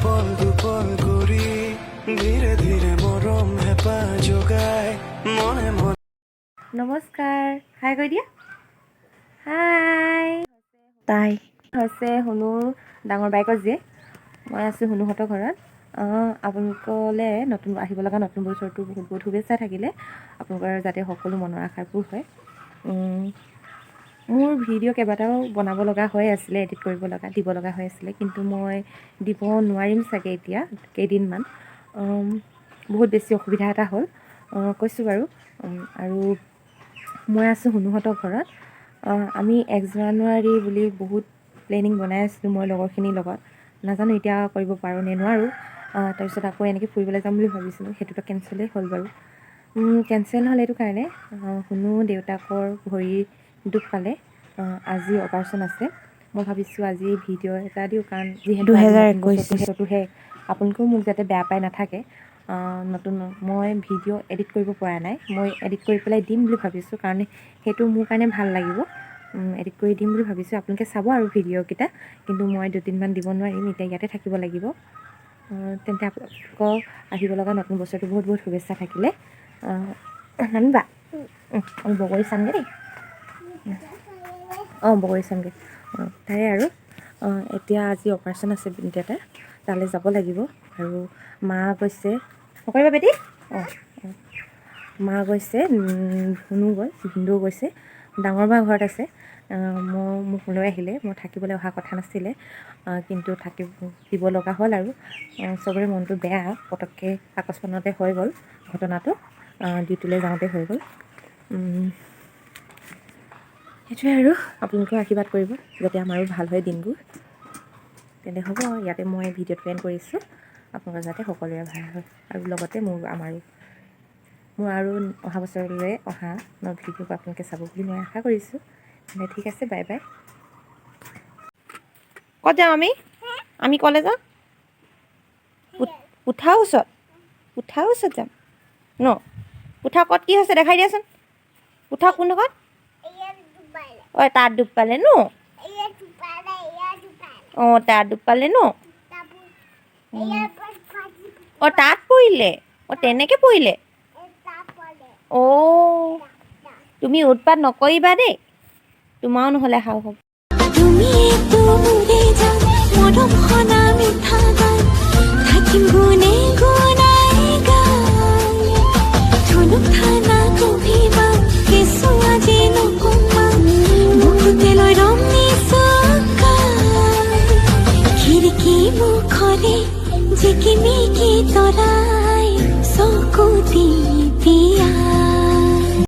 Apple দুপল কৰি ধীৰে ধীৰে মৰম হেঁপা যোগাই মনে মনে। নমস্কাৰ, হাই কৈ দিয়া। হাই। তাই হৈছে শুনুৰ ডাঙৰ বাইকৰ জীয়েক। মই আছোঁ শুনুহঁতৰ ঘৰত। আপোনালোকলৈ আহিব লগা নতুন বছৰটো বহুত বহুত শুভেচ্ছা থাকিলে। আপোনালোকৰ যাতে সকলো মনৰ আশাৰ পূৰ হয়। মোৰ ভিডিঅ' কেইবাটাও বনাব লগা হৈ আছিলে, এডিট দিব লগা হৈ আছিলে, কিন্তু মই দিব নোৱাৰিম চাগে এতিয়া কেইদিনমান। বহুত বেছি অসুবিধা এটা হ'ল, কৈছোঁ বাৰু। আৰু মই আছোঁ শুনুহঁতৰ ঘৰত। আমি 1 জানুৱাৰী বুলি বহুত প্লেনিং বনাই আছিলোঁ মই লগৰখিনিৰ লগত। নাজানো এতিয়া কৰিব পাৰোঁ নে নোৱাৰোঁ। তাৰপিছত আকৌ এনেকৈ ফুৰিবলৈ যাম বুলি ভাবিছিলোঁ, সেইটোতো কেঞ্চেলেই হ'ল বাৰু। কেঞ্চেল হ'ল এইটো কাৰণে, শুনু দেউতাকৰ ভৰিৰ দুখ পালে। আজি অপাৰেশ্যন আছে। মই ভাবিছোঁ আজি ভিডিঅ' এটা দিওঁ, কাৰণ যিহেতু 2021 আপোনালোকেও মোক যাতে বেয়া পাই নাথাকে। মই ভিডিঅ' এডিট কৰিব পৰা নাই। মই এডিট কৰি পেলাই দিম বুলি ভাবিছোঁ, কাৰণ সেইটো মোৰ কাৰণে ভাল লাগিব। এডিট কৰি দিম বুলি ভাবিছোঁ, আপোনালোকে চাব আৰু ভিডিঅ'কেইটা। কিন্তু মই 2 দিনমান দিব নোৱাৰিম, এতিয়া ইয়াতে থাকিব লাগিব। তেন্তে আপোনালোকক আহিব লগা নতুন বছৰটো বহুত বহুত শুভেচ্ছা থাকিলে। নামিবা, আমি বগৰী চামগৈ দেই। বগৰী চামগৈ। তাৰে আৰু এতিয়া আজি অপাৰেশ্যন আছে এটাৰ, তালৈ যাব লাগিব। আৰু মা গৈছে, নকৰিবা বেটি। মা গৈছে, শুনো গ'ল, ভিনদেউ গৈছে, ডাঙৰ বা ঘৰত আছে। মোক লৈ আহিলে, মই থাকিবলৈ অহা কথা নাছিলে, কিন্তু দিব লগা হ'ল। আৰু চবৰে মনটো বেয়া, পটককৈ আকস্মাততে হৈ গ'ল ঘটনাটো। ডিউটিলৈ যাওঁতে হৈ গ'ল। সেইটোৱে আৰু আপোনালোকেও আশীৰ্বাদ কৰিব যাতে আমাৰো ভাল হয় দিনবোৰ। তেন্তে হ'ব, ইয়াতে মই ভিডিঅ'টো এণ্ড কৰিছোঁ। আপোনালোকৰ যাতে সকলোৰে ভাল হয়, আৰু লগতে মোৰ আৰু অহা বছৰলৈ অহা ভিডিঅ'বোৰ আপোনালোকে চাব বুলি মই আশা কৰিছোঁ। তেন্তে ঠিক আছে, বাই বাই। ক'ত যাওঁ আমি ক'লৈ যাওঁ? উঠাৰ ওচৰত যাম ন? উঠা ক'ত কি হৈছে দেখাই দিয়াচোন। উঠা কোনডোখৰত? তাত দুখ পালে ন? তাত দুখ পালে ন? তাত পৰিলে? তেনেকৈ পৰিলে? তুমি উৎপাত নকৰিবা দেই, তোমাৰো নহ'লে সাও হ'ব। জিকিমিকি তৰা